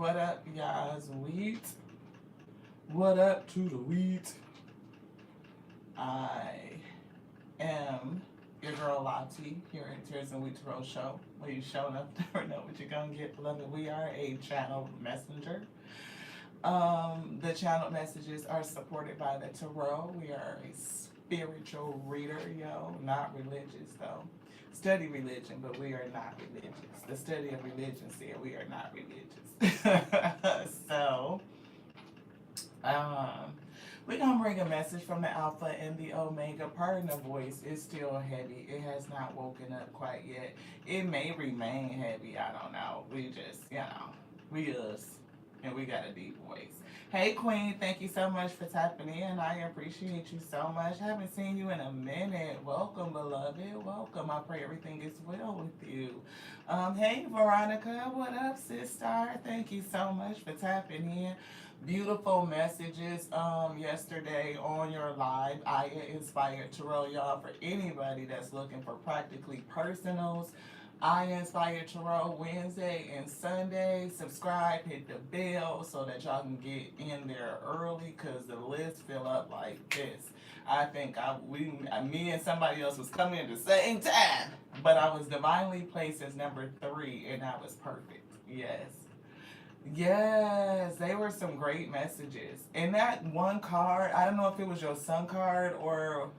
What up, y'all's wheat? What up to the wheat? I am your girl Lottie here at Tears and Wheat Roll Show. Where you showing up, never know what you're gonna get, beloved. We are a channel messenger. The channel messages are supported by the tarot. We are a spiritual reader, yo. Not religious though. Study religion, but we are not religious. The study of religion said we are not religious. So, um, we're gonna bring a message from the Alpha and the Omega. Pardon the voice, it's still heavy. It has not woken up quite yet. It may remain heavy. I don't know. We just, we us, and we got a deep voice. Hey Queen, thank you so much for tapping in. I appreciate you so much. Haven't seen you in a minute. Welcome, beloved. Welcome. I pray everything is well with you. Hey Veronica, what up, sister? Thank you so much for tapping in. Beautiful messages yesterday on your live. I inspired Tarot, y'all. For anybody that's looking for practically personals, I Inspired Tarot Wednesday and Sunday. Subscribe, hit the bell so that y'all can get in there early because the list fill up like this. I think me and somebody else was coming at the same time, but I was divinely placed as number 3, and that was perfect. Yes. Yes, they were some great messages. And that one card, I don't know if it was your sun card or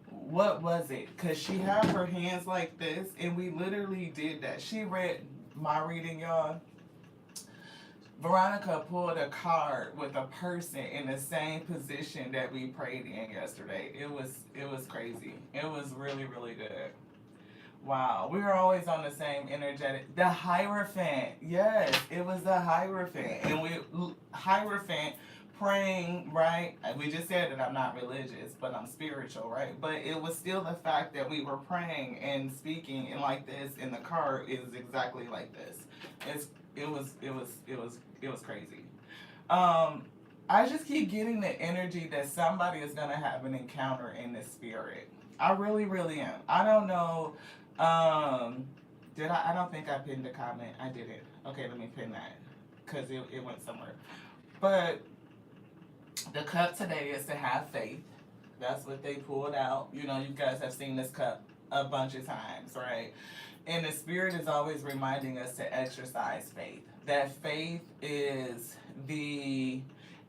what was it? Because she had her hands like this, and we literally did that. She read my reading, y'all. Veronica pulled a card with a person in the same position that we prayed in yesterday. It was crazy. It was really, really good. Wow, we were always on the same energetic. The Hierophant, yes, it was the Hierophant, and Hierophant praying, right? We just said that I'm not religious, but I'm spiritual, right? But it was still the fact that we were praying and speaking and like this, and the card is exactly like this. It was crazy. Um, I just keep getting the energy that somebody is gonna have an encounter in the spirit. I really, really am. I don't know. Did I? I don't think I pinned a comment. I didn't. Okay, let me pin that because it went somewhere. But the cup today is to have faith. That's what they pulled out. You know, you guys have seen this cup a bunch of times, right? And the spirit is always reminding us to exercise faith. That faith is the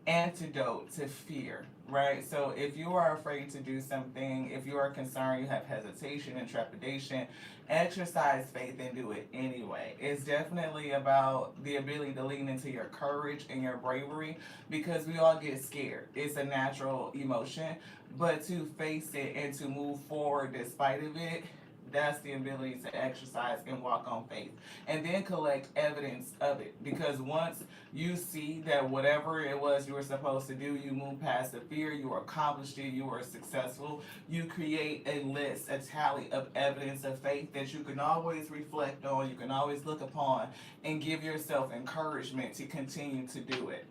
antidote to fear, right? So if you are afraid to do something, if you are concerned, you have hesitation and trepidation, exercise faith and do it anyway. It's definitely about the ability to lean into your courage and your bravery because we all get scared. It's a natural emotion, but to face it and to move forward despite of it, that's the ability to exercise and walk on faith. And then collect evidence of it. Because once you see that whatever it was you were supposed to do, you move past the fear, you accomplished it, you were successful, you create a list, a tally of evidence of faith that you can always reflect on, you can always look upon, and give yourself encouragement to continue to do it.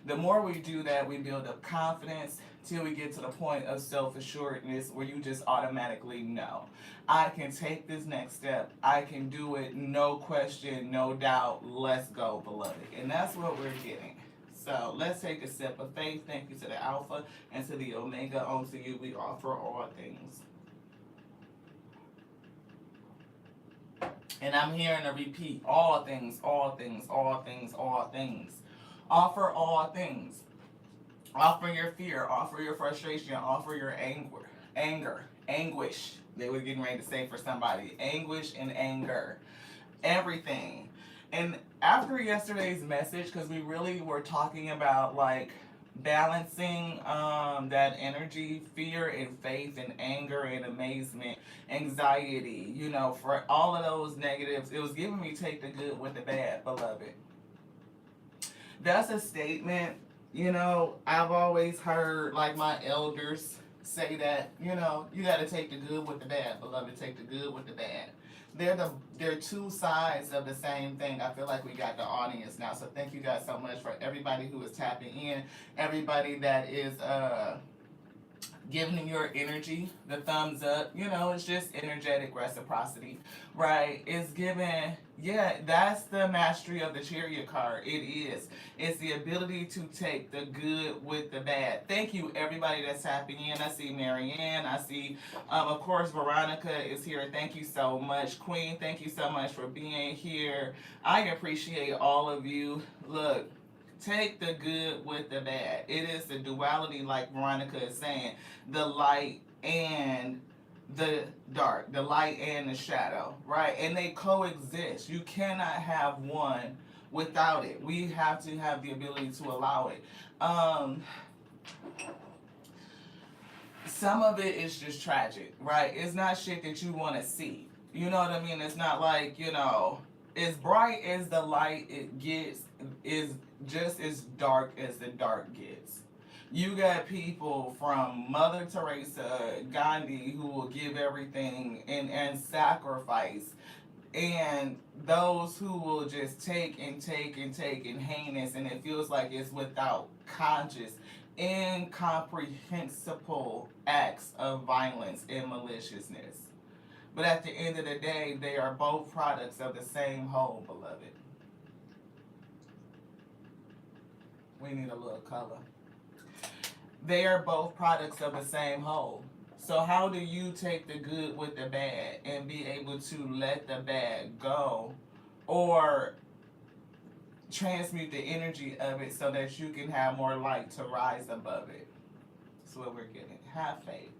The more we do that, we build up confidence till we get to the point of self-assuredness where you just automatically know. I can take this next step. I can do it, no question, no doubt. Let's go, beloved. And that's what we're getting. So let's take a sip of faith. Thank you to the Alpha and to the Omega. Unto you we offer all things. And I'm hearing a repeat, all things, all things, all things, all things. Offer all things. Offer your fear, offer your frustration, offer your anger, anguish. They were getting ready to say for somebody, anguish and anger, everything. And after yesterday's message, because we really were talking about like balancing that energy, fear and faith and anger and amazement, anxiety, for all of those negatives, it was giving me take the good with the bad, beloved. That's a statement, I've always heard like my elders say that, you got to take the good with the bad, beloved, take the good with the bad. They're two sides of the same thing. I feel like we got the audience now. So thank you guys so much for everybody who is tapping in, everybody that is giving your energy the thumbs up. You know, it's just energetic reciprocity, right? It's giving, yeah, that's the mastery of the Chariot card. It is. It's the ability to take the good with the bad. Thank you, everybody that's tapping in. I see Marianne. I see, of course, Veronica is here. Thank you so much. Queen, thank you so much for being here. I appreciate all of you. Look, take the good with the bad. It is the duality, like Veronica is saying, the light and the dark, the light and the shadow, right? And they coexist. You cannot have one without it. We have to have the ability to allow it. Some of it is just tragic, right? It's not shit that you want to see. You know what I mean? It's not like, you know, as bright as the light it gets is just as dark as the dark gets. You got people from Mother Teresa, Gandhi, who will give everything and sacrifice, and those who will just take and take and take and heinous, and it feels like it's without conscious, incomprehensible acts of violence and maliciousness. But at the end of the day, they are both products of the same whole, beloved. We need a little color. They are both products of the same whole. So how do you take the good with the bad and be able to let the bad go, or transmute the energy of it so that you can have more light to rise above it? That's what we're getting. Have faith.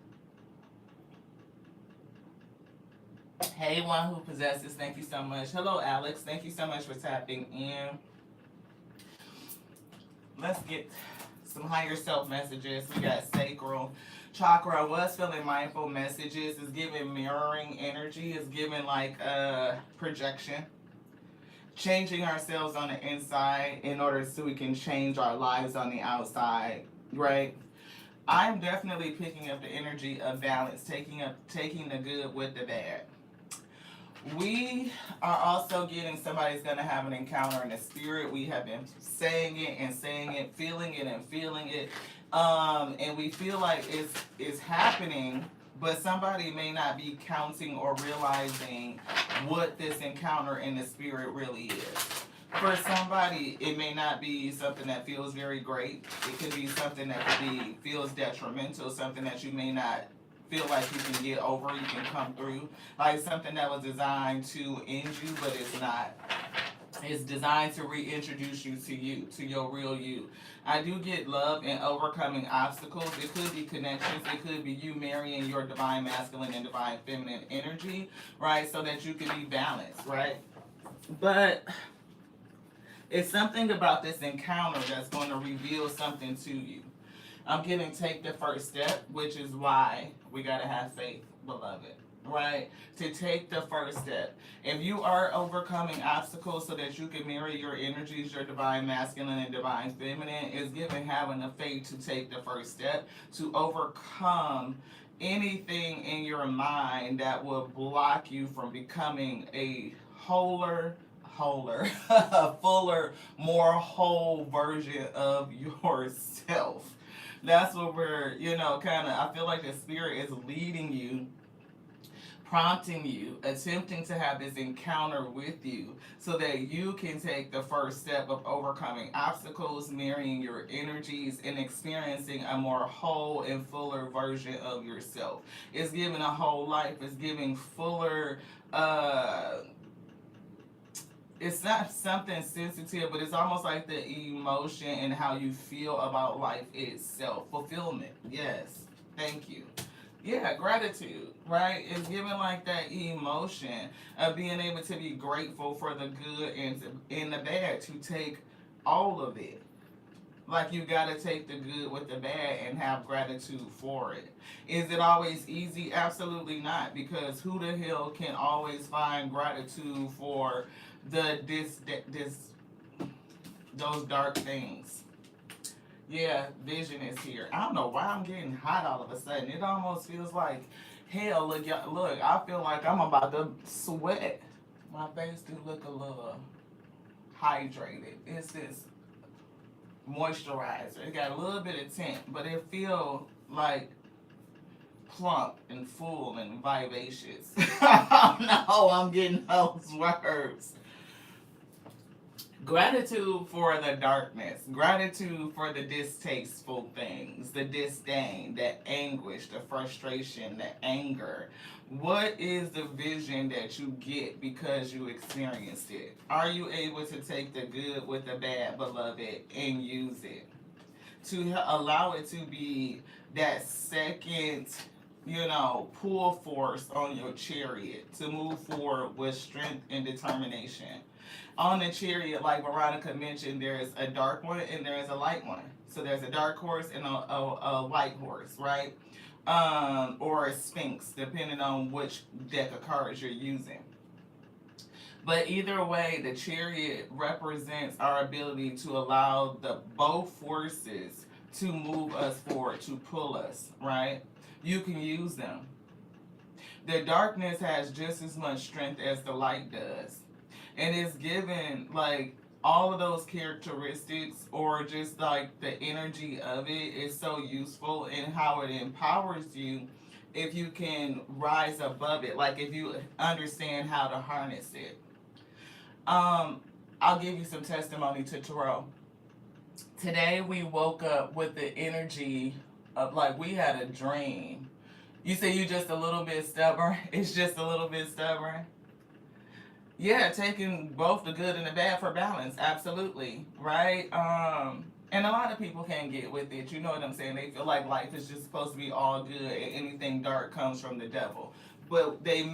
Hey, one who possesses, thank you so much. Hello, Alex. Thank you so much for tapping in. Let's get some higher self messages. We got sacral chakra. Was feeling mindful messages. Is giving mirroring energy. Is giving like projection. Changing ourselves on the inside in order so we can change our lives on the outside, right? I'm definitely picking up the energy of balance, taking the good with the bad. We are also getting somebody's going to have an encounter in the spirit. We have been saying it, feeling it and feeling it. And we feel like it's happening, but somebody may not be counting or realizing what this encounter in the spirit really is. For somebody, it may not be something that feels very great. It could be something that feels detrimental, something that you may not feel like you can get over, you can come through. Like something that was designed to end you, but it's not. It's designed to reintroduce you, to your real you. I do get love and overcoming obstacles. It could be connections. It could be you marrying your divine masculine and divine feminine energy, right? So that you can be balanced, right? But it's something about this encounter that's going to reveal something to you. I'm getting take the first step, which is why we got to have faith, beloved, right? To take the first step. If you are overcoming obstacles so that you can marry your energies, your divine masculine and divine feminine, is given having the faith to take the first step, to overcome anything in your mind that will block you from becoming a a fuller, more whole version of yourself. That's what we're, kind of, I feel like the spirit is leading you, prompting you, attempting to have this encounter with you so that you can take the first step of overcoming obstacles, marrying your energies, and experiencing a more whole and fuller version of yourself. It's giving a whole life. It's giving fuller, it's not something sensitive, but it's almost like the emotion and how you feel about life itself. Fulfillment. Yes. Thank you. Yeah, gratitude, right? It's giving like that emotion of being able to be grateful for the good and the bad, to take all of it. Like you gotta take the good with the bad and have gratitude for it. Is it always easy? Absolutely not, because who the hell can always find gratitude for this those dark things? Yeah, vision is here. I don't know why I'm getting hot all of a sudden. It almost feels like hell. Look, I feel like I'm about to sweat. My face do look a little hydrated. It's this moisturizer. It got a little bit of tint, but it feel like plump and full and vivacious. No, I'm getting those words. Gratitude for the darkness, gratitude for the distasteful things, the disdain, the anguish, the frustration, the anger. What is the vision that you get because you experienced it? Are you able to take the good with the bad, beloved, and use it? To allow it to be that second, pull force on your chariot to move forward with strength and determination. On the chariot, like Veronica mentioned, there's a dark one and there's a light one. So there's a dark horse and a light horse, right? Or a sphinx, depending on which deck of cards you're using. But either way, the chariot represents our ability to allow the both forces to move us forward, to pull us, right? You can use them. The darkness has just as much strength as the light does. And it's given like all of those characteristics, or just like the energy of it is so useful in how it empowers you if you can rise above it, like if you understand how to harness it. I'll give you some testimony to Tarot. Today we woke up with the energy of like we had a dream. You say you just a little bit stubborn. It's just a little bit stubborn. Yeah, taking both the good and the bad for balance. Absolutely. Right? And a lot of people can't get with it. You know what I'm saying? They feel like life is just supposed to be all good and anything dark comes from the devil. But they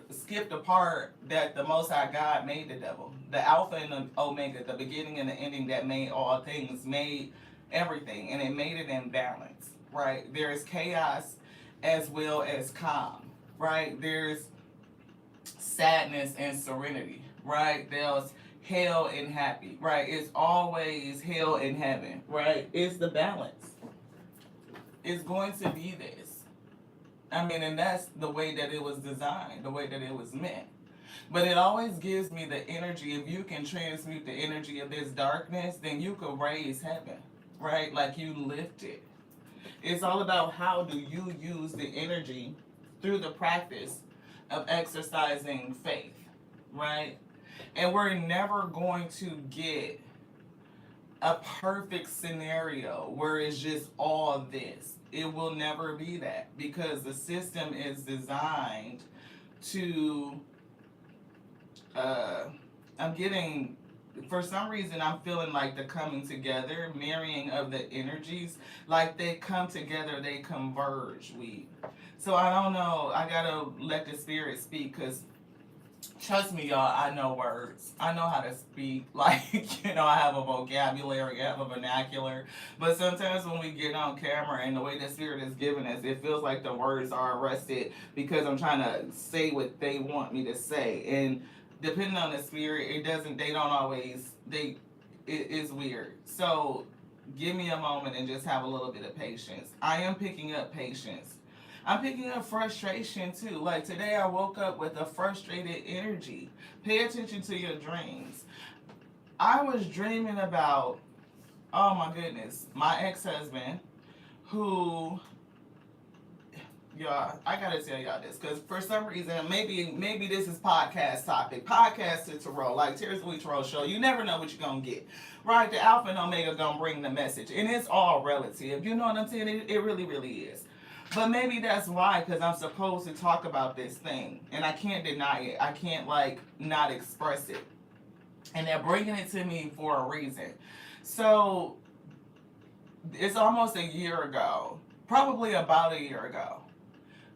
skipped the part that the Most High God made the devil. The Alpha and the Omega, the beginning and the ending that made all things, made everything. And it made it in balance. Right? There's chaos as well as calm. Right? There's sadness and serenity, right? There's hell and happy, right? It's always hell and heaven, right? It's the balance. It's going to be this. I mean, and that's the way that it was designed, the way that it was meant. But it always gives me the energy. If you can transmute the energy of this darkness, then you could raise heaven, right? Like you lift it. It's all about how do you use the energy through the practice of exercising faith, right? And we're never going to get a perfect scenario where it's just all this. It will never be that because the system is designed to, I'm getting, for some reason, I'm feeling like the coming together, marrying of the energies, like they come together, they converge, So I don't know, I gotta let the spirit speak because trust me, y'all, I know words. I know how to speak. Like, I have a vocabulary, I have a vernacular. But sometimes when we get on camera and the way the spirit is giving us, it feels like the words are arrested because I'm trying to say what they want me to say. And depending on the spirit, they don't always, it is weird. So give me a moment and just have a little bit of patience. I am picking up patience. I'm picking up frustration too. Like today I woke up with a frustrated energy. Pay attention to your dreams. I was dreaming about, oh my goodness, my ex-husband who, y'all, I gotta tell y'all this because for some reason, maybe this is podcast topic. Podcast to Tarot, like Tears Louis Tarot show. You never know what you're gonna get. Right? The Alpha and Omega gonna bring the message. And it's all relative. You know what I'm saying? It really, really is. But maybe that's why, because I'm supposed to talk about this thing. And I can't deny it. I can't, not express it. And they're bringing it to me for a reason. So, it's almost a year ago. Probably about a year ago.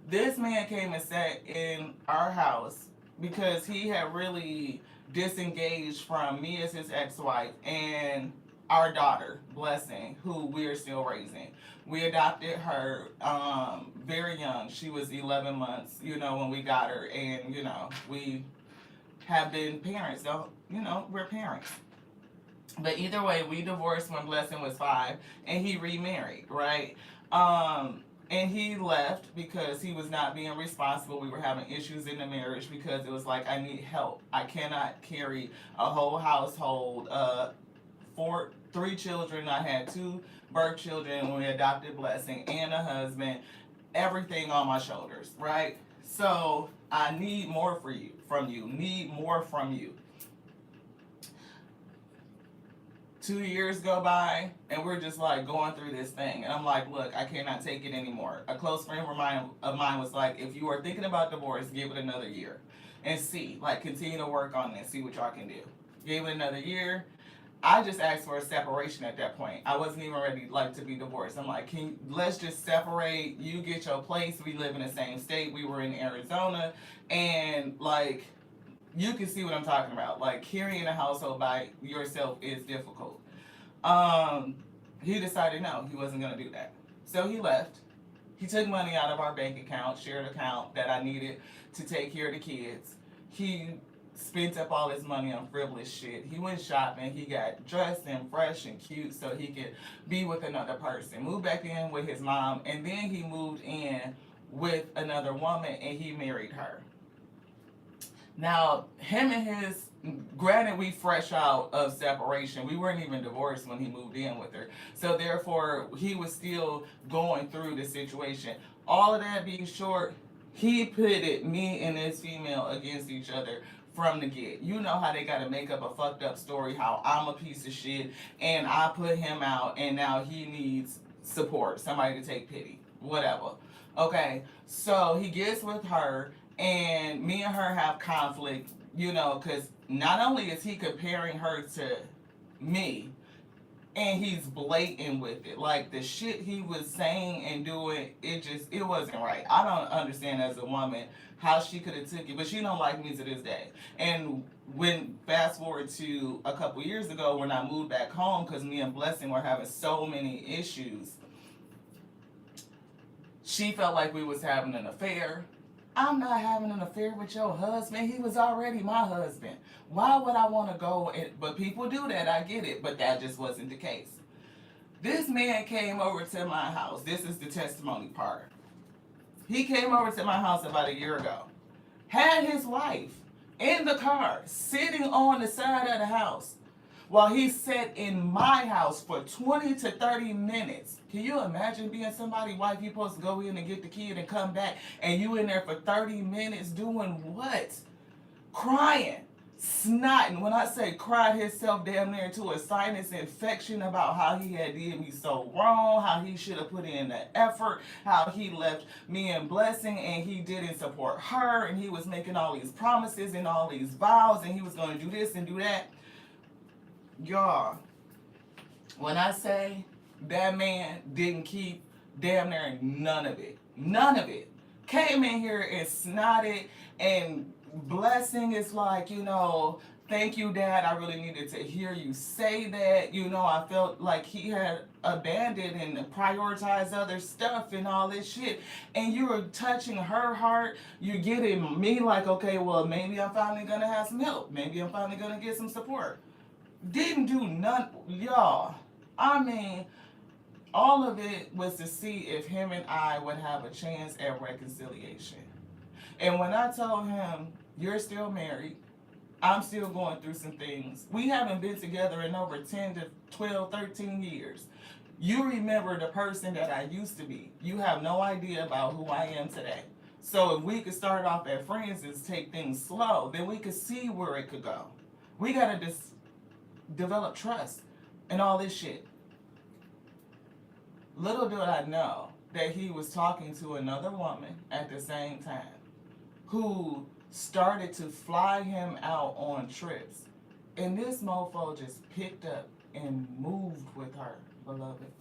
This man came and sat in our house because he had really disengaged from me as his ex-wife and our daughter, Blessing, who we're still raising. We adopted her very young. She was 11 months, when we got her. And, we have been parents. So, we're parents. But either way, we divorced when Blessing was 5. And he remarried, right? And he left because he was not being responsible. We were having issues in the marriage because it was like, I need help. I cannot carry a whole household. 3 children. I had 2 birth children when we adopted Blessing and a husband. everything on my shoulders, right? So I need more for you from you. Need more from you. 2 years go by and we're just like going through this thing, and I'm like, look, I cannot take it anymore. A close friend of mine was like, if you are thinking about divorce, give it another year and see, like, continue to work on this, see what y'all can do. Gave it another year. I just asked for a separation at that point. I wasn't even ready, like, to be divorced. I'm like, let's just separate. You get your place. We live in the same state. We were in Arizona, and like, you can see what I'm talking about. Like, carrying a household by yourself is difficult. Um, he decided no, he wasn't gonna do that. So he left. He took money out of our bank account, shared account that I needed to take care of the kids. He spent up all his money on frivolous shit. He went shopping. He got dressed and fresh and cute so he could be with another person. Moved back in with his mom, and then he moved in with another woman and he married her. Now, him and his, granted, we fresh out of separation. We weren't even divorced when he moved in with her. So therefore, he was still going through the situation. All of that being short, he pitted me and this female against each other from the get. You know how they gotta make up a fucked up story, how I'm a piece of shit and I put him out and now he needs support, somebody to take pity, whatever. Okay, so he gets with her, and me and her have conflict, because not only is he comparing her to me, and he's blatant with it. Like, the shit he was saying and doing, it wasn't right. I don't understand as a woman how she could have took it, but she don't like me to this day. And when fast forward to a couple years ago when I moved back home, because me and Blessing were having so many issues, she felt like we was having an affair. I'm not having an affair with your husband. He was already my husband. Why would I want to go? But people do that. I get it. But that just wasn't the case. This man came over to my house. This is the testimony part. He came over to my house about a year ago. Had his wife in the car, sitting on the side of the house, while he sat in my house for 20 to 30 minutes. Can you imagine being somebody's wife? You supposed to go in and get the kid and come back, and you in there for 30 minutes doing what? Crying, snotting. When I say cried himself damn near into a sinus infection about how he had did me so wrong, how he should have put in the effort, how he left me in Blessing and he didn't support her, and he was making all these promises and all these vows, and he was going to do this and do that. Y'all, when I say that man didn't keep damn near none of it, none of it. Came in here and snotted, and Blessing is like, thank you, Dad. I really needed to hear you say that. I felt like he had abandoned and prioritized other stuff and all this shit. And you were touching her heart. You're getting me like, okay, well, maybe I'm finally going to have some help. Maybe I'm finally going to get some support. Didn't do none, y'all. I mean, all of it was to see if him and I would have a chance at reconciliation. And when I told him, you're still married, I'm still going through some things. We haven't been together in over 10 to 12, 13 years. You remember the person that I used to be. You have no idea about who I am today. So if we could start off as friends and take things slow, then we could see where it could go. We got to develop trust and all this shit. Little did I know that he was talking to another woman at the same time who started to fly him out on trips. And this mofo just picked up and moved with her, beloved.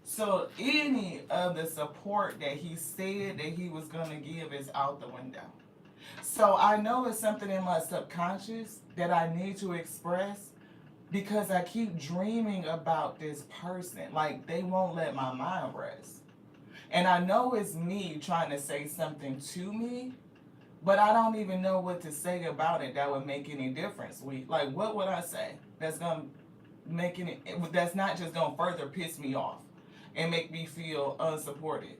So any of the support that he said that he was going to give is out the window. So I know it's something in my subconscious that I need to express because I keep dreaming about this person. Like, they won't let my mind rest. And I know it's me trying to say something to me, but I don't even know what to say about it that would make any difference. Like, what would I say that's going to make any, that's not just going to further piss me off and make me feel unsupported,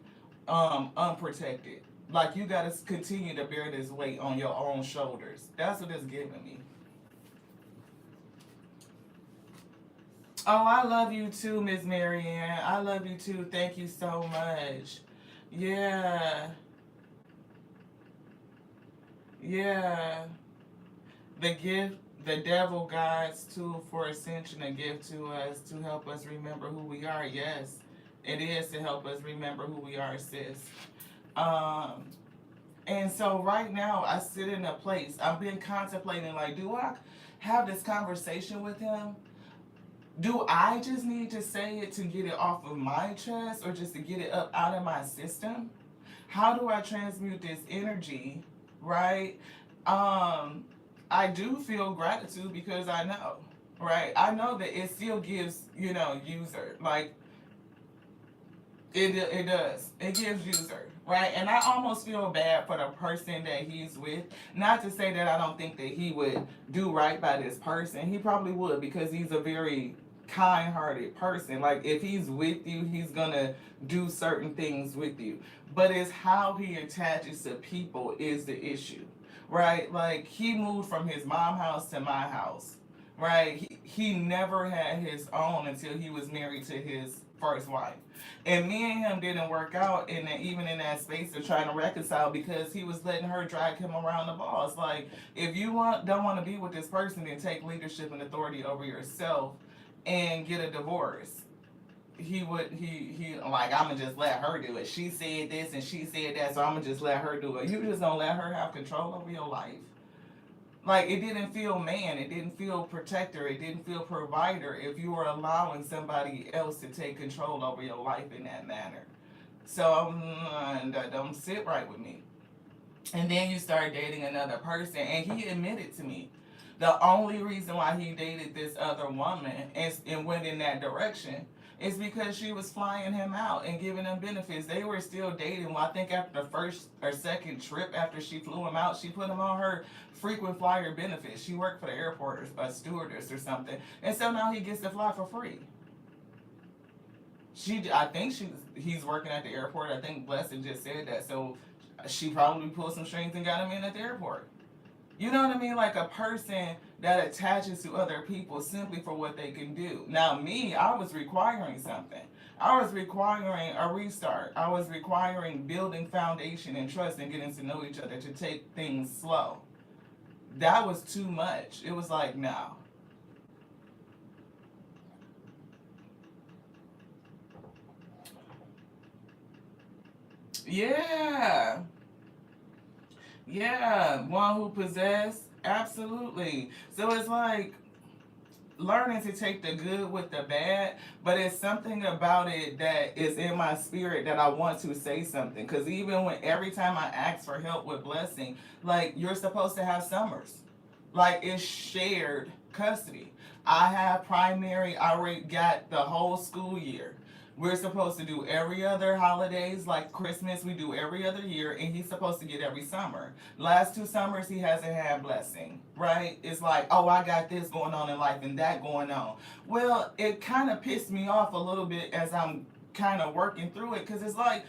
unprotected? Like, you got to continue to bear this weight on your own shoulders. That's what it's giving me. Oh, I love you too, Miss Marianne. I love you too. Thank you so much. Yeah. Yeah. The gift, the devil God's tool for ascension, a gift to us to help us remember who we are. Yes, it is to help us remember who we are, sis. Um, and so right now I sit in a place, I've been contemplating, like, do I have this conversation with him? Do I just need to say it to get it off of my chest or just to get it up out of my system? How do I transmute this energy, right? Um, I do feel gratitude because I know, right? I know that it still gives, user. Like, it does. It gives user, right? And I almost feel bad for the person that he's with. Not to say that I don't think that he would do right by this person. He probably would because he's a very kind-hearted person. Like if he's with you, he's gonna do certain things with you. But it's how he attaches to people is the issue, right? Like he moved from his mom house to my house, right? He never had his own until he was married to his first wife. And me and him didn't work out in that, even in that space of trying to reconcile because he was letting her drag him around the ball. It's like if you don't want to be with this person, then take leadership and authority over yourself and get a divorce. He like I'ma just let her do it. She said this and she said that, so I'ma just let her do it. You just don't let her have control over your life. Like it didn't feel man, it didn't feel protector, it didn't feel provider if you were allowing somebody else to take control over your life in that manner. So that don't sit right with me. And then you start dating another person, and he admitted to me the only reason why he dated this other woman and went in that direction is because she was flying him out and giving him benefits. They were still dating. Well, I think after the first or second trip after she flew him out, she put him on her frequent flyer benefits. She worked for the airport or a stewardess or something. And so now he gets to fly for free. I think he's working at the airport. I think Blessed just said that. So she probably pulled some strings and got him in at the airport. You know what I mean? Like a person that attaches to other people simply for what they can do. Now, me, I was requiring something. I was requiring a restart. I was requiring building foundation and trust and getting to know each other to take things slow. That was too much. It was like, no. Yeah. Yeah. One who possessed. Absolutely. So it's like learning to take the good with the bad, but it's something about it that is in my spirit that I want to say something. Because even when every time I ask for help with blessing, like you're supposed to have summers, like it's shared custody. I have primary, I already got the whole school year. We're supposed to do every other holidays, like Christmas, we do every other year, and he's supposed to get every summer. Last 2 summers, he hasn't had blessing, right? It's like, oh, I got this going on in life and that going on. Well, it kind of pissed me off a little bit as I'm kind of working through it because it's like,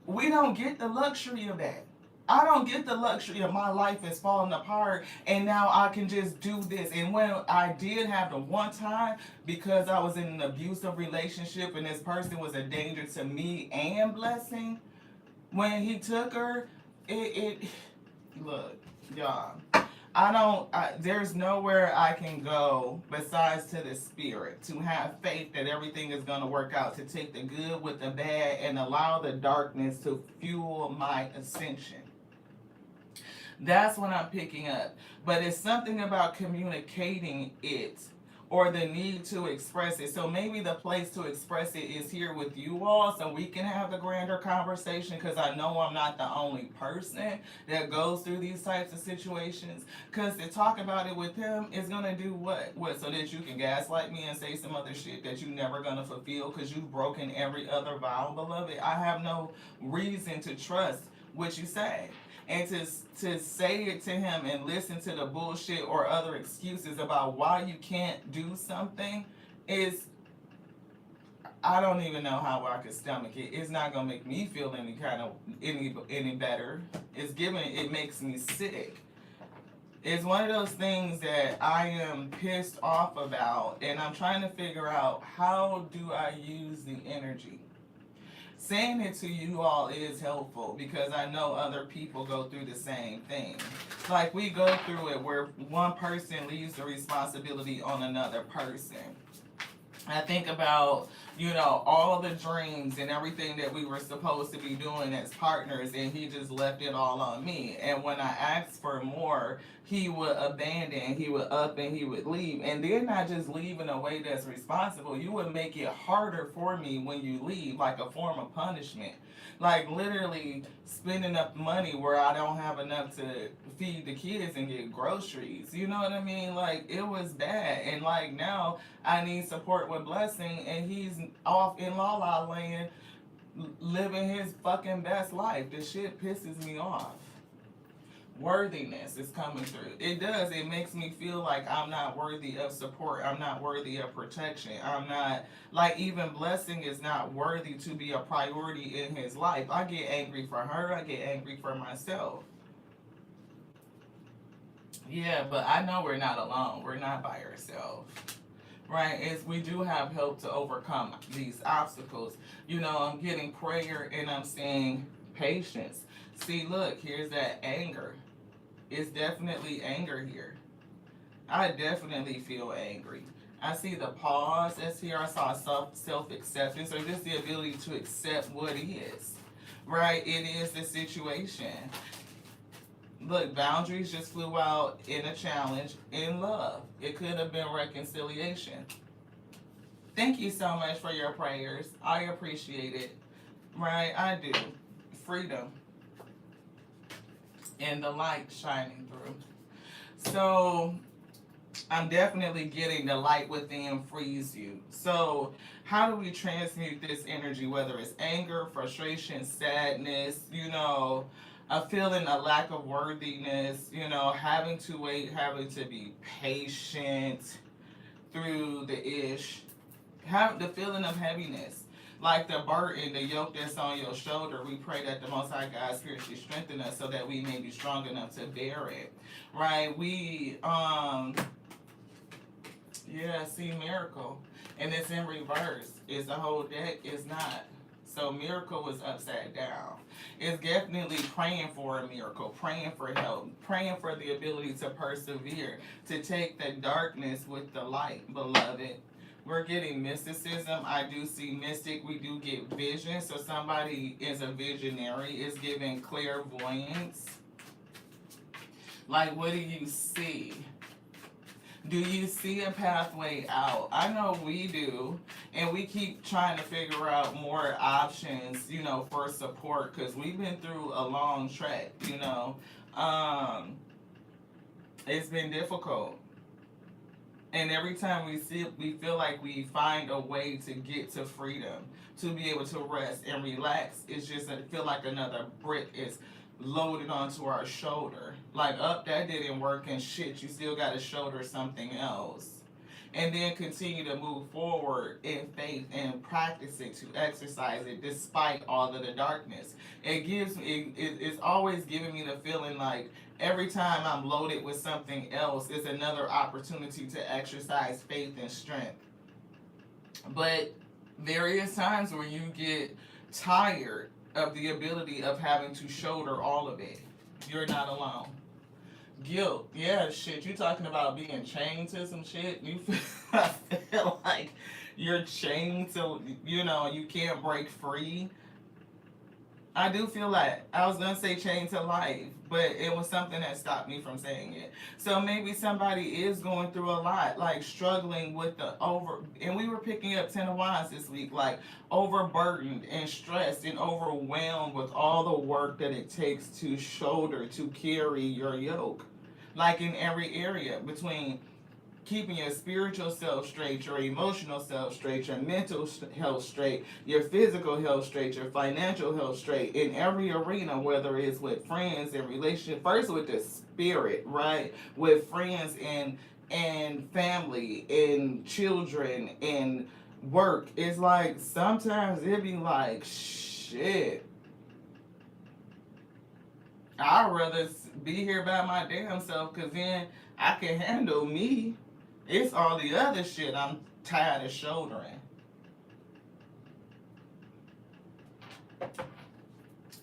we don't get the luxury of that. I don't get the luxury of my life is falling apart and now I can just do this. And when I did have the one time because I was in an abusive relationship and this person was a danger to me and blessing, when he took her, it look, y'all. There's nowhere I can go besides to the spirit to have faith that everything is going to work out, to take the good with the bad and allow the darkness to fuel my ascension. That's what I'm picking up. But it's something about communicating it or the need to express it. So maybe the place to express it is here with you all so we can have the grander conversation because I know I'm not the only person that goes through these types of situations. Because to talk about it with him is going to do what? What? So that you can gaslight me and say some other shit that you're never going to fulfill because you've broken every other vow, beloved. I have no reason to trust what you say. And to say it to him and listen to the bullshit or other excuses about why you can't do something is, I don't even know how I could stomach it. It's not gonna make me feel any better. It makes me sick. It's one of those things that I am pissed off about, and I'm trying to figure out how do I use the energy. saying it to you all is helpful because I know other people go through the same thing. Like we go through it where one person leaves the responsibility on another person. I think about, all the dreams and everything that we were supposed to be doing as partners, and he just left it all on me. And when I asked for more, he would abandon, he would up, and he would leave. And then not just leave in a way that's responsible, you would make it harder for me when you leave, like a form of punishment. Like literally spending up money where I don't have enough to feed the kids and get groceries. You know what I mean? Like it was bad. And like now I need support with Blessing, and he's off in La La Land living his fucking best life. This shit pisses me off. Worthiness is coming through. It does. It makes me feel like I'm not worthy of support. I'm not worthy of protection. I'm not, like, even Blessing is not worthy to be a priority in his life. I get angry for her. I get angry for myself. Yeah, but I know we're not alone. We're not by ourselves. Right? We do have help to overcome these obstacles. I'm getting prayer and I'm seeing patience. See, look, here's that anger. It's definitely anger here. I definitely feel angry. I see the pause that's here. I saw self acceptance, or just the ability to accept what is. Right? It is the situation. Look, boundaries just flew out in a challenge in love. It could have been reconciliation. Thank you so much for your prayers. I appreciate it. Right? I do. Freedom and the light shining through. So I'm definitely getting the light within frees you. So how do we transmute this energy, whether it's anger, frustration, sadness, a feeling, a lack of worthiness, having to wait, having to be patient through the ish, have the feeling of heaviness. Like the burden, the yoke that's on your shoulder, we pray that the Most High God spiritually strengthen us so that we may be strong enough to bear it. Right? See miracle. And it's in reverse. It's the whole deck is not. So miracle was upside down. It's definitely praying for a miracle, praying for help, praying for the ability to persevere, to take the darkness with the light, beloved. We're getting mysticism. I do see mystic. We do get vision. So somebody is a visionary. Is giving clairvoyance. Like, what do you see? Do you see a pathway out? I know we do. And we keep trying to figure out more options, for support. Because we've been through a long trek, It's been difficult. And every time we feel like we find a way to get to freedom, to be able to rest and relax. It's just I feel like another brick is loaded onto our shoulder. Like, that didn't work and shit, you still got to shoulder something else. And then continue to move forward in faith and practice it, to exercise it despite all of the darkness. It's always giving me the feeling like every time I'm loaded with something else, it's another opportunity to exercise faith and strength. But there is times where you get tired of the ability of having to shoulder all of it. You're not alone. Guilt. Yeah, shit. You talking about being chained to some shit? I feel like you're chained to, you can't break free. I do feel like, I was going to say chained to life, but it was something that stopped me from saying it. So maybe somebody is going through a lot, like struggling with and we were picking up 10 of Wands this week, like overburdened and stressed and overwhelmed with all the work that it takes to shoulder, to carry your yoke. Like in every area, between keeping your spiritual self straight, your emotional self straight, your mental health straight, your physical health straight, your financial health straight, in every arena, whether it's with friends and relationships, first with the spirit, right? With friends and family and children and work. It's like sometimes it be like, shit, I'd rather be here by my damn self, because then I can handle me. It's all the other shit I'm tired of shouldering.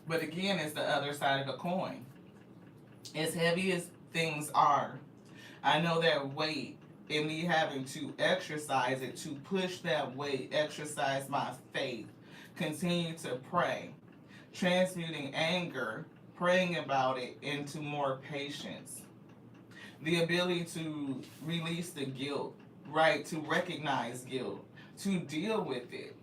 But again, it's the other side of the coin. As heavy as things are, I know that weight and me having to exercise it, to push that weight, exercise my faith, continue to pray, transmuting anger, praying about it into more patience, the ability to release the guilt, right? To recognize guilt, to deal with it.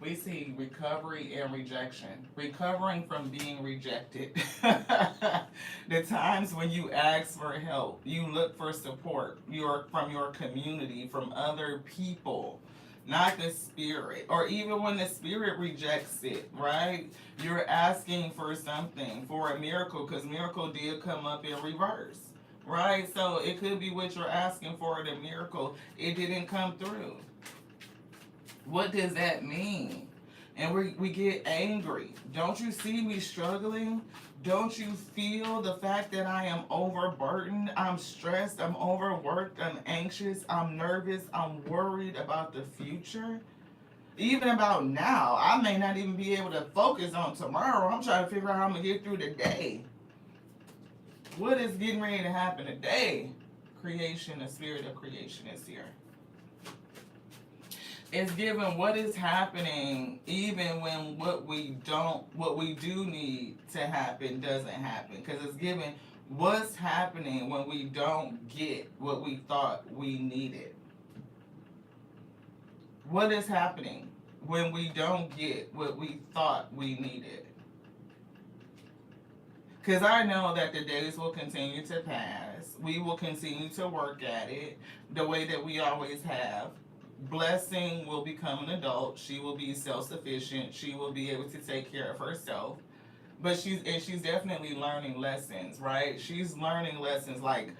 We see recovery and rejection. Recovering from being rejected. The times when you ask for help, you look for support, from your community, from other people, not the spirit. Or even when the spirit rejects it, right? You're asking for something, for a miracle, because miracle did come up in reverse. Right? So it could be what you're asking for, the miracle. It didn't come through. What does that mean? And we get angry. Don't you see me struggling? Don't you feel the fact that I am overburdened? I'm stressed. I'm overworked. I'm anxious. I'm nervous. I'm worried about the future. Even about now. I may not even be able to focus on tomorrow. I'm trying to figure out how I'm going to get through the day. What is getting ready to happen today? Creation, the spirit of creation is here. It's given what is happening even when what we do need to happen doesn't happen. Because it's given what's happening when we don't get what we thought we needed. What is happening when we don't get what we thought we needed? Because I know that the days will continue to pass. We will continue to work at it the way that we always have. Blessing will become an adult. She will be self-sufficient. She will be able to take care of herself. But she's definitely learning lessons, right? She's learning lessons like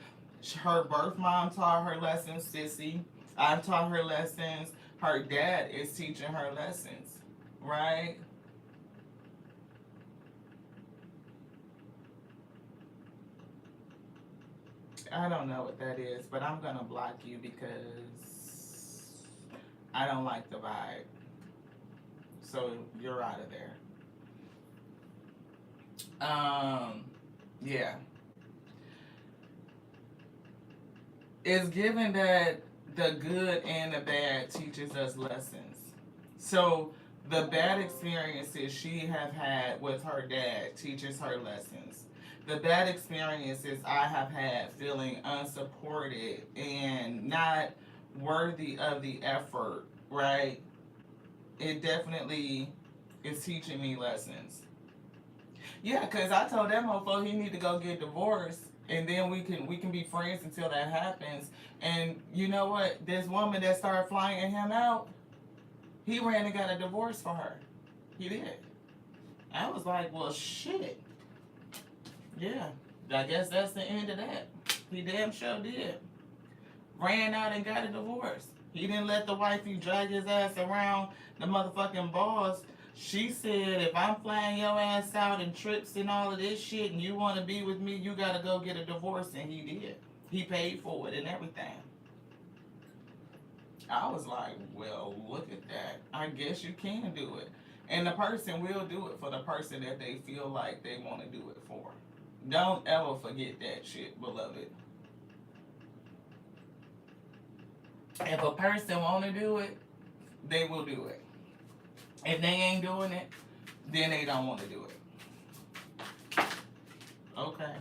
her birth mom taught her lessons, Sissy. I've taught her lessons. Her dad is teaching her lessons, right? I don't know what that is, but I'm gonna block you because I don't like the vibe. So you're out of there. Yeah. It's given that the good and the bad teaches us lessons. So the bad experiences she have had with her dad teaches her lessons. The bad experiences I have had feeling unsupported and not worthy of the effort, right? It definitely is teaching me lessons. Yeah, cause I told that motherfucker he need to go get divorced, and then we can be friends until that happens. And you know what? This woman that started flying him out, he ran and got a divorce for her. He did. I was like, well, shit. Yeah, I guess that's the end of that. He damn sure did. Ran out and got a divorce. He didn't let the wifey drag his ass around the motherfucking boss. She said, if I'm flying your ass out and trips and all of this shit and you want to be with me, you got to go get a divorce. And he did. He paid for it and everything. I was like, well, look at that. I guess you can do it. And the person will do it for the person that they feel like they want to do it for. Don't ever forget that shit, beloved. If a person want to do it, they will do it. If they ain't doing it, then they don't want to do it. Okay.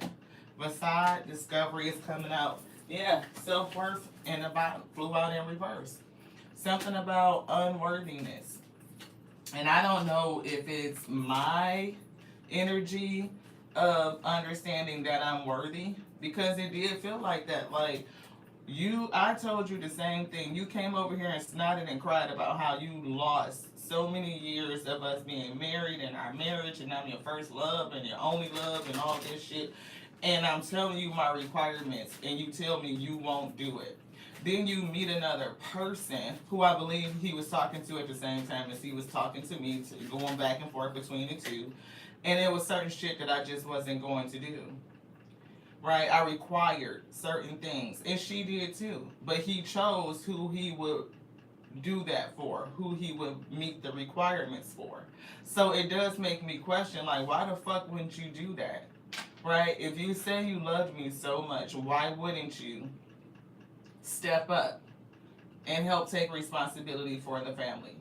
Beside, discovery is coming out. Yeah, self-worth and about flew out in reverse. Something about unworthiness. And I don't know if it's my energy of understanding that I'm worthy, because it did feel like that. Like, I told you the same thing. You came over here and snotted and cried about how you lost so many years of us being married and our marriage, and I'm your first love and your only love and all this shit. And I'm telling you my requirements, and you tell me you won't do it. Then you meet another person who I believe he was talking to at the same time as he was talking to me, going back and forth between the two. And it was certain shit that I just wasn't going to do. right? I required certain things, and she did too. But he chose who he would do that for, who he would meet the requirements for. So it does make me question, like, why the fuck wouldn't you do that? Right? If you say you loved me so much, why wouldn't you step up and help take responsibility for the family?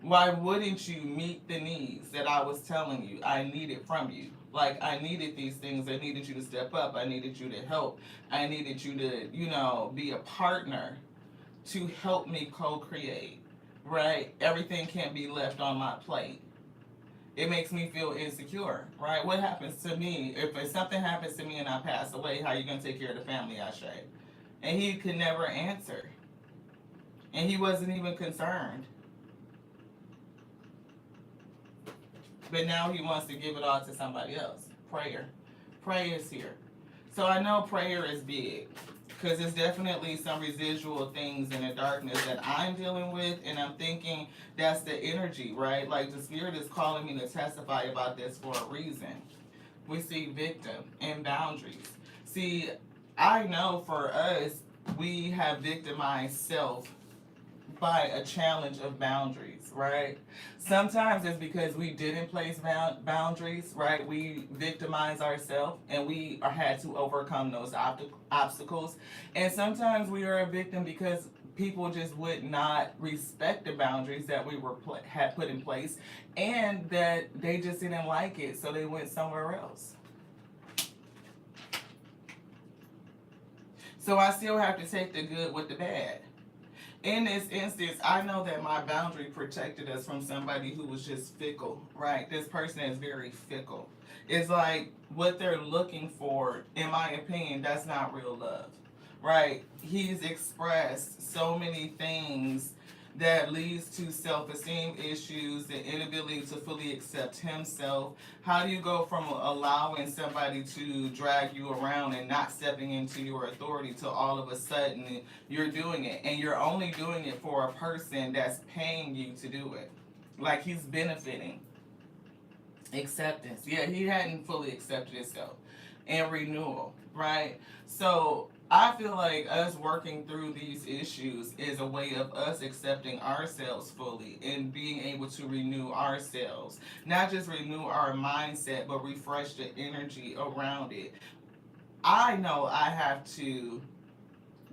Why wouldn't you meet the needs that I was telling you I needed from you? Like, I needed these things. I needed you to step up. I needed you to help. I needed you to, be a partner to help me co-create, right? Everything can't be left on my plate. It makes me feel insecure, right? What happens to me if something happens to me and I pass away? How you gonna take care of the family, Ashe? And he could never answer, and he wasn't even concerned. But now he wants to give it all to somebody else. Prayer is here. So I know prayer is big, because there's definitely some residual things in the darkness that I'm dealing with, and I'm thinking that's the energy, right? Like, the spirit is calling me to testify about this for a reason. We see victim and boundaries. See, I know for us, we have victimized self by a challenge of boundaries, right? Sometimes it's because we didn't place boundaries, right? We victimize ourselves, and we had to overcome those obstacles. And sometimes we are a victim because people just would not respect the boundaries that we had put in place, and that they just didn't like it, so they went somewhere else. So I still have to take the good with the bad. In this instance, I know that my boundary protected us from somebody who was just fickle, right? This person is very fickle. It's like what they're looking for, in my opinion, that's not real love, right? He's expressed so many things that leads to self-esteem issues, the inability to fully accept himself. How do you go from allowing somebody to drag you around and not stepping into your authority to all of a sudden you're doing it, and you're only doing it for a person that's paying you to do it? Like, he's benefiting. Acceptance. Yeah, he hadn't fully accepted himself. And renewal, right? So I feel like us working through these issues is a way of us accepting ourselves fully and being able to renew ourselves. Not just renew our mindset, but refresh the energy around it. I know I have to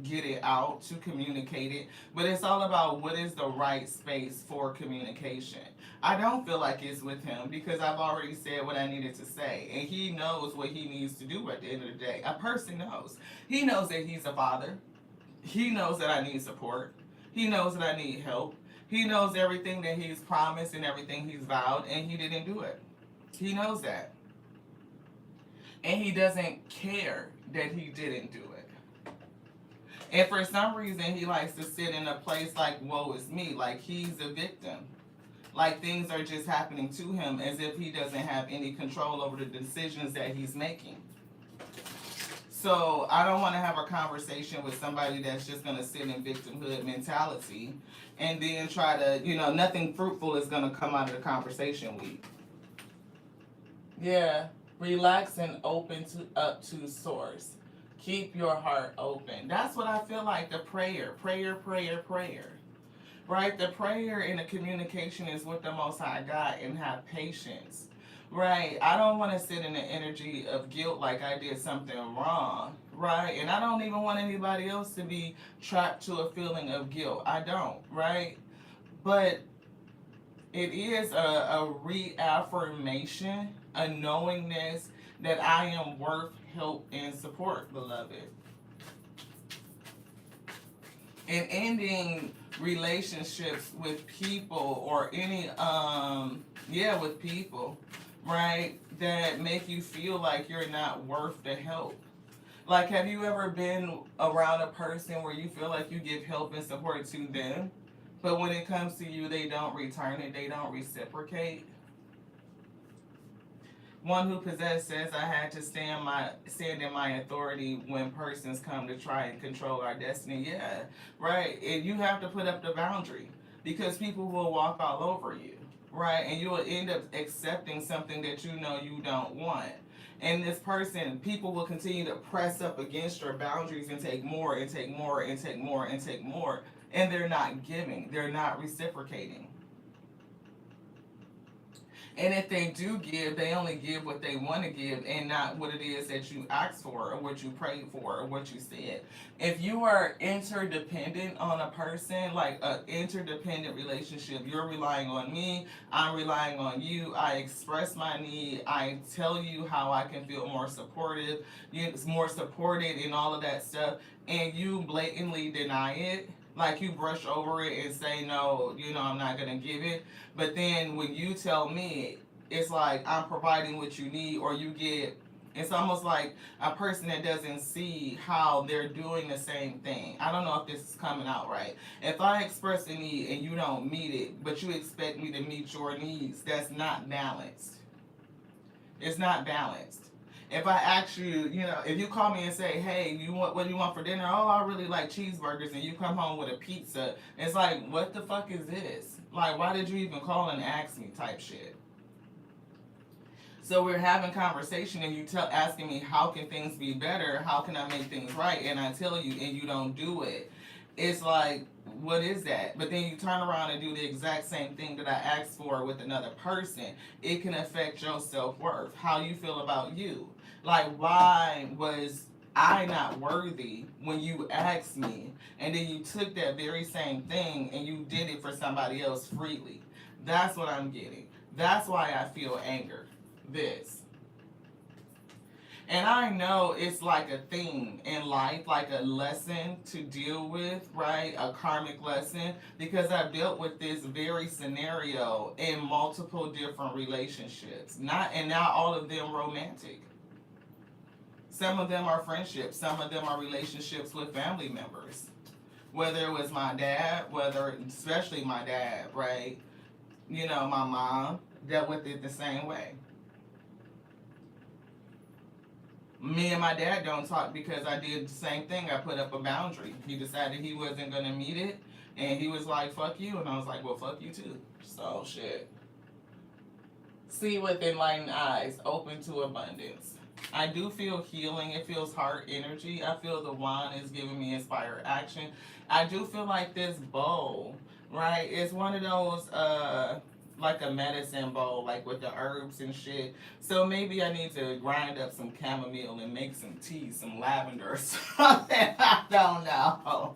get it out, to communicate it, but it's all about what is the right space for communication. I don't feel like it's with him because I've already said what I needed to say, and he knows what he needs to do at the end of the day. A person knows. He knows that he's a father. He knows that I need support. He knows that I need help. He knows everything that he's promised and everything he's vowed, and he didn't do it. He knows that. And he doesn't care that he didn't do it. And for some reason, he likes to sit in a place like, woe is me, like he's a victim. Like things are just happening to him as if he doesn't have any control over the decisions that he's making. So I don't want to have a conversation with somebody that's just going to sit in victimhood mentality and then try to, nothing fruitful is going to come out of the conversation with. Yeah, relax and open up to source. Keep your heart open. That's what I feel like. The prayer. Right? The prayer and the communication is with the Most High God, and have patience. Right? I don't want to sit in the energy of guilt like I did something wrong. Right? And I don't even want anybody else to be trapped to a feeling of guilt. I don't. Right? But it is a reaffirmation, a knowingness that I am worth help and support, beloved. And ending relationships with people, or any with people, right, that make you feel like you're not worth the help. Like, have you ever been around a person where you feel like you give help and support to them, but when it comes to you, they don't return it, they don't reciprocate? One who possessed says, I had to stand in my authority when persons come to try and control our destiny. Yeah, right. And you have to put up the boundary, because people will walk all over you, right? And you will end up accepting something that you know you don't want. And this person, people will continue to press up against your boundaries and take more and take more and take more and take more. And they're not giving, they're not reciprocating. And if they do give, they only give what they want to give and not what it is that you asked for or what you prayed for or what you said. If you are interdependent on a person, like an interdependent relationship, you're relying on me, I'm relying on you, I express my need, I tell you how I can feel more supportive, more supported and all of that stuff, and you blatantly deny it, like you brush over it and say no, I'm not gonna give it. But then when you tell me, it's like I'm providing what you need, or you get. It's almost like a person that doesn't see how they're doing the same thing. I don't know if this is coming out right. If I express a need and you don't meet it, but you expect me to meet your needs, that's not balanced. It's not balanced. If I ask you, if you call me and say, "Hey, what do you want for dinner?" "Oh, I really like cheeseburgers," and you come home with a pizza, it's like, what the fuck is this? Like, why did you even call and ask me? Type shit. So we're having conversation, and you asking me how can things be better? How can I make things right? And I tell you, and you don't do it. It's like, what is that? But then you turn around and do the exact same thing that I asked for with another person. It can affect your self-worth, how you feel about you. Like, why was I not worthy when you asked me, and then you took that very same thing and you did it for somebody else freely? That's what I'm getting. That's why I feel anger. This. And I know it's like a theme in life, like a lesson to deal with, right? A karmic lesson, because I've dealt with this very scenario in multiple different relationships. Not all of them romantic. Some of them are friendships, some of them are relationships with family members. Whether it was my dad, especially my dad, right? My mom dealt with it the same way. Me and my dad don't talk because I did the same thing. I put up a boundary. He decided he wasn't going to meet it, and he was like, "Fuck you," and I was like, "Well, fuck you too." So, shit. See with enlightened eyes, open to abundance. I do feel healing. It feels heart energy. I feel the wand is giving me inspired action. I do feel like this bowl, right, is one of those, like a medicine bowl, like with the herbs and shit. So maybe I need to grind up some chamomile and make some tea, some lavender or something. I don't know.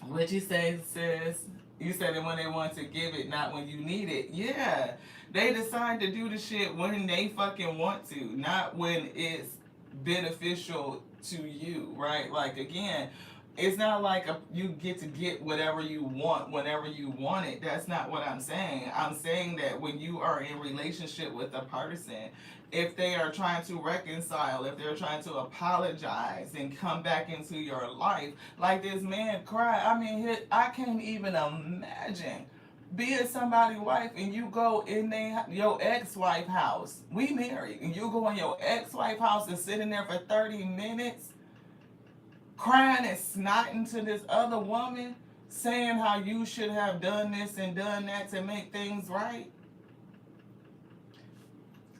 What you say, sis? You said it when they want to give it, not when you need it. Yeah. They decide to do the shit when they fucking want to, not when it's beneficial to you, right? Like, again, it's not like you get whatever you want whenever you want it. That's not what I'm saying. I'm saying that when you are in relationship with a person, if they are trying to reconcile, if they're trying to apologize and come back into your life, like this man cried. I mean, I can't even imagine being somebody's wife and you go in your ex-wife house. We married, and you go in your ex-wife house and sit in there for 30 minutes crying and snotting to this other woman, saying how you should have done this and done that to make things right.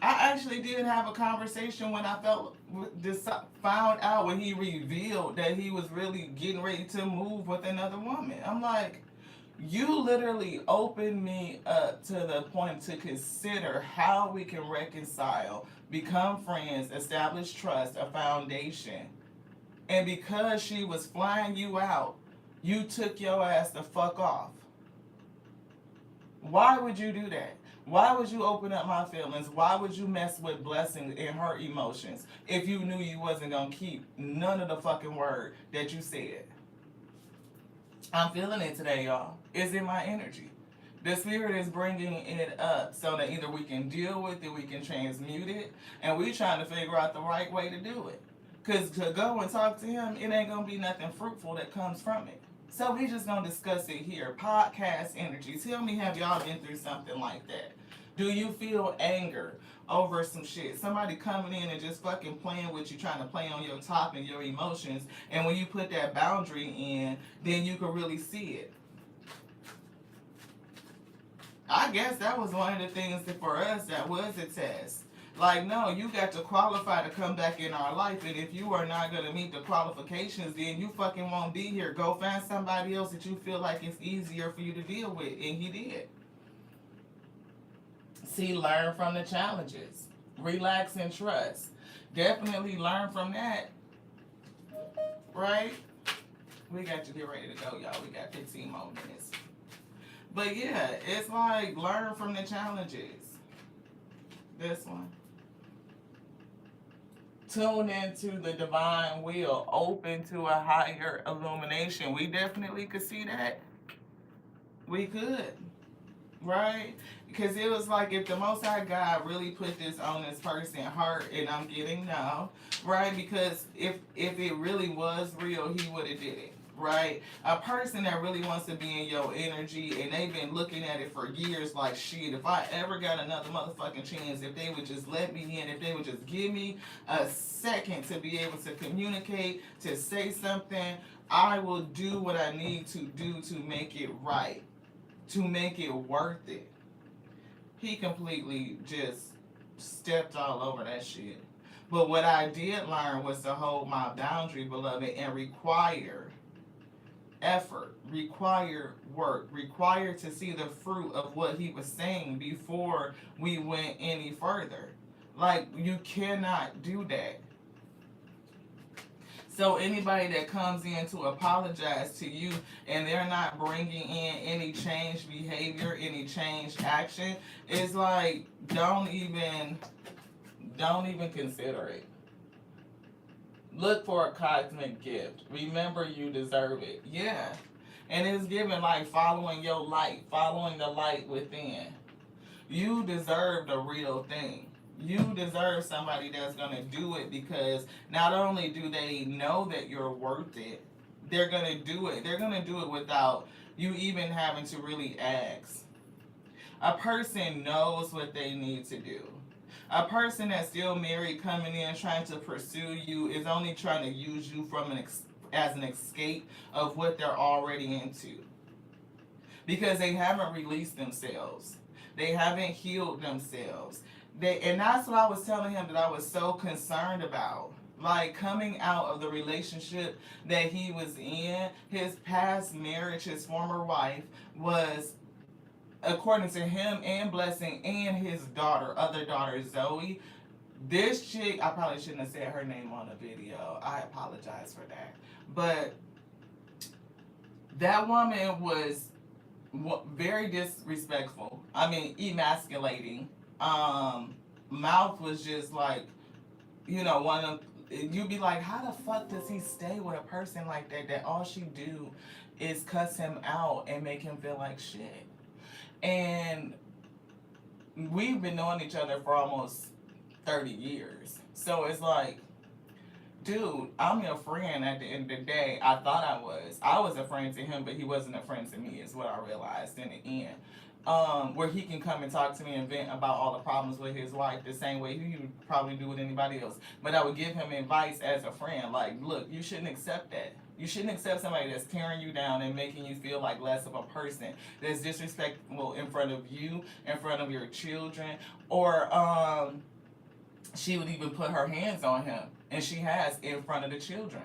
I actually did have a conversation when I found out when he revealed that he was really getting ready to move with another woman. I'm like, you literally opened me up to the point to consider how we can reconcile, become friends, establish trust, a foundation. And because she was flying you out, you took your ass the fuck off. Why would you do that? Why would you open up my feelings? Why would you mess with Blessing and her emotions if you knew you wasn't going to keep none of the fucking word that you said? I'm feeling it today, y'all. It's in my energy. The spirit is bringing it up so that either we can deal with it, we can transmute it, and we trying to figure out the right way to do it. Because to go and talk to him, it ain't going to be nothing fruitful that comes from it. So we just going to discuss it here. Podcast energy. Tell me, have y'all been through something like that? Do you feel anger over some shit? Somebody coming in and just fucking playing with you, trying to play on your top and your emotions. And when you put that boundary in, then you can really see it. I guess that was one of the things that for us that was a test. Like, no, you got to qualify to come back in our life, and if you are not gonna meet the qualifications, then you fucking won't be here. Go find somebody else that you feel like it's easier for you to deal with, and he did. See, learn from the challenges, relax and trust. Definitely learn from that, right? We got to get ready to go, y'all. We got 15 more minutes. But yeah, it's like learn from the challenges. This one. Tune into the divine will, open to a higher illumination. We definitely could see that. We could, right? Because it was like if the Most High God really put this on this person's heart, and I'm getting now, right? Because if it really was real, he would have did it. Right? A person that really wants to be in your energy and they've been looking at it for years like shit, if I ever got another motherfucking chance, if they would just let me in, if they would just give me a second to be able to communicate, to say something, I will do what I need to do to make it right, to make it worth it. He completely just stepped all over that shit. But what I did learn was to hold my boundary, beloved, and require effort, require work, require to see the fruit of what he was saying before we went any further. Like, you cannot do that. So anybody that comes in to apologize to you and they're not bringing in any changed behavior, any changed action, it's like don't even consider it. Look for a cosmic gift. Remember you deserve it. Yeah. And it's given like following your light, following the light within. You deserve the real thing. You deserve somebody that's going to do it because not only do they know that you're worth it, they're going to do it. They're going to do it without you even having to really ask. A person knows what they need to do. A person that's still married coming in trying to pursue you is only trying to use you from as an escape of what they're already into. Because they haven't released themselves. They haven't healed themselves. And that's what I was telling him that I was so concerned about. Like coming out of the relationship that he was in, his past marriage, his former wife was, according to him and Blessing and his other daughter Zoe, this chick, I probably shouldn't have said her name on the video. I apologize for that. But that woman was very disrespectful. I mean, emasculating. Mouth was just like, one of you'd be like, how the fuck does he stay with a person like that? That all she do is cuss him out and make him feel like shit. And we've been knowing each other for almost 30 years. So it's like, dude, I'm your friend at the end of the day. I thought I was. I was a friend to him, but he wasn't a friend to me, is what I realized in the end. Where he can come and talk to me and vent about all the problems with his wife the same way he would probably do with anybody else. But I would give him advice as a friend. Like, look, you shouldn't accept that. You shouldn't accept somebody that's tearing you down and making you feel like less of a person, that's disrespectful in front of you, in front of your children, or she would even put her hands on him, and she has in front of the children.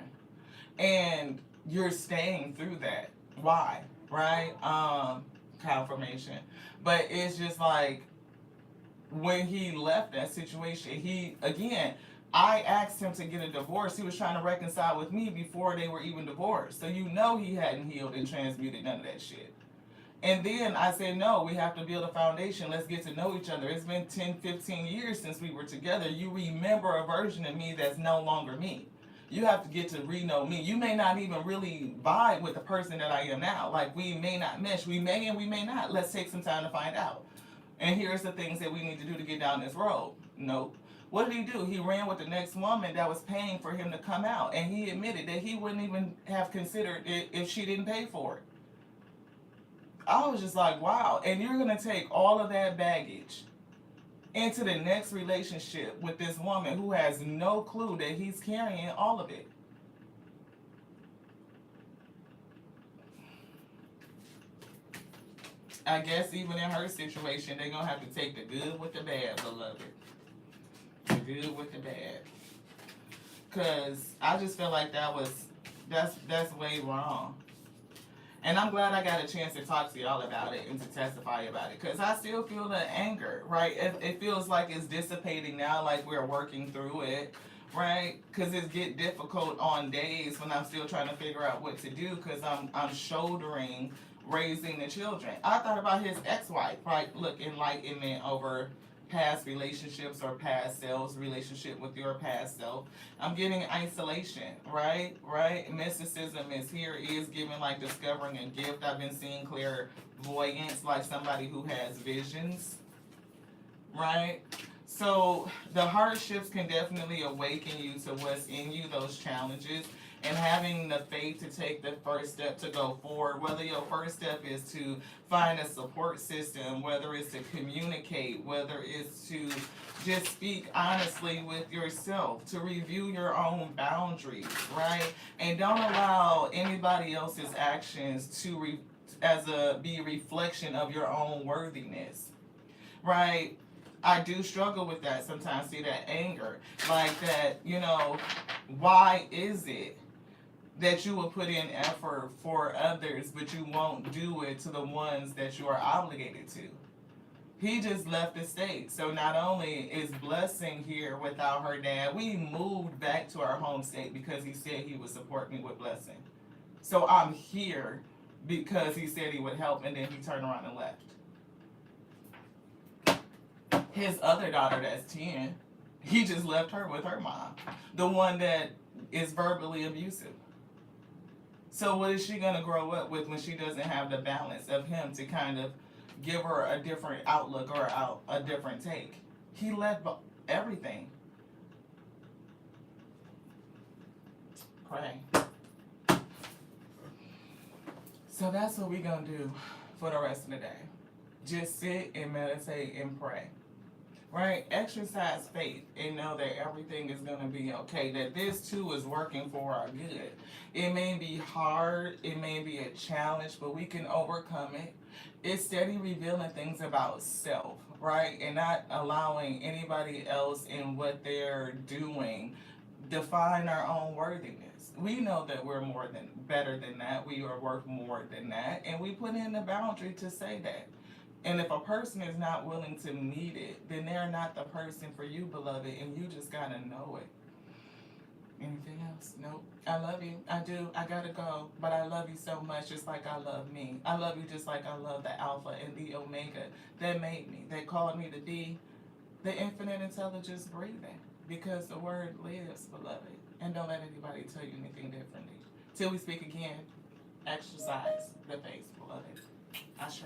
And you're staying through that. Why? Right? Confirmation. But it's just like, when he left that situation, I asked him to get a divorce. He was trying to reconcile with me before they were even divorced. So he hadn't healed and transmuted none of that shit. And then I said, no, we have to build a foundation. Let's get to know each other. It's been 10, 15 years since we were together. You remember a version of me that's no longer me. You have to get to re-know me. You may not even really vibe with the person that I am now. Like, we may not mesh. We may and we may not. Let's take some time to find out. And here's the things that we need to do to get down this road. Nope. What did he do? He ran with the next woman that was paying for him to come out. And he admitted that he wouldn't even have considered it if she didn't pay for it. I was just like, wow. And you're going to take all of that baggage into the next relationship with this woman who has no clue that he's carrying all of it. I guess even in her situation, they're gonna have to take the good with the bad, beloved. The good with the bad. Cause I just feel like that's way wrong. And I'm glad I got a chance to talk to y'all about it and to testify about it. Because I still feel the anger, right? It feels like it's dissipating now, like we're working through it, right? Because it get difficult on days when I'm still trying to figure out what to do because I'm shouldering raising the children. I thought about his ex-wife, right? Look, enlightenment over past relationships or past selves, relationship with your past self. I'm getting isolation, right? Right? Mysticism is here, is giving like discovering a gift. I've been seeing clairvoyance, like somebody who has visions, right? So the hardships can definitely awaken you to what's in you, those challenges, and having the faith to take the first step to go forward. Whether your first step is to find a support system, whether it's to communicate, whether it's to just speak honestly with yourself, to review your own boundaries, right? And don't allow anybody else's actions to be a reflection of your own worthiness, right? I do struggle with that sometimes, see that anger. Like that, why is it that you will put in effort for others, but you won't do it to the ones that you are obligated to? He just left the state. So not only is Blessing here without her dad, we moved back to our home state because he said he would support me with Blessing. So I'm here because he said he would help, and then he turned around and left. His other daughter that's 10, he just left her with her mom, the one that is verbally abusive. So what is she going to grow up with when she doesn't have the balance of him to kind of give her a different outlook or a different take? He left everything. Pray. So that's what we're going to do for the rest of the day. Just sit and meditate and pray. Right? Exercise faith and know that everything is going to be okay. That this too is working for our good. It may be hard, it may be a challenge, but we can overcome it. It's steady revealing things about self, right? And not allowing anybody else in what they're doing define our own worthiness. We know that we're better than that. We are worth more than that. And we put in the boundary to say that. And if a person is not willing to meet it, then they're not the person for you, beloved, and you just gotta know it. Anything else? Nope. I love you. I do. I gotta go. But I love you so much, just like I love me. I love you just like I love the Alpha and the Omega that made me, that called me the D, the infinite intelligence breathing. Because the word lives, beloved. And don't let anybody tell you anything differently. Till we speak again, exercise the faith, beloved. Ashe.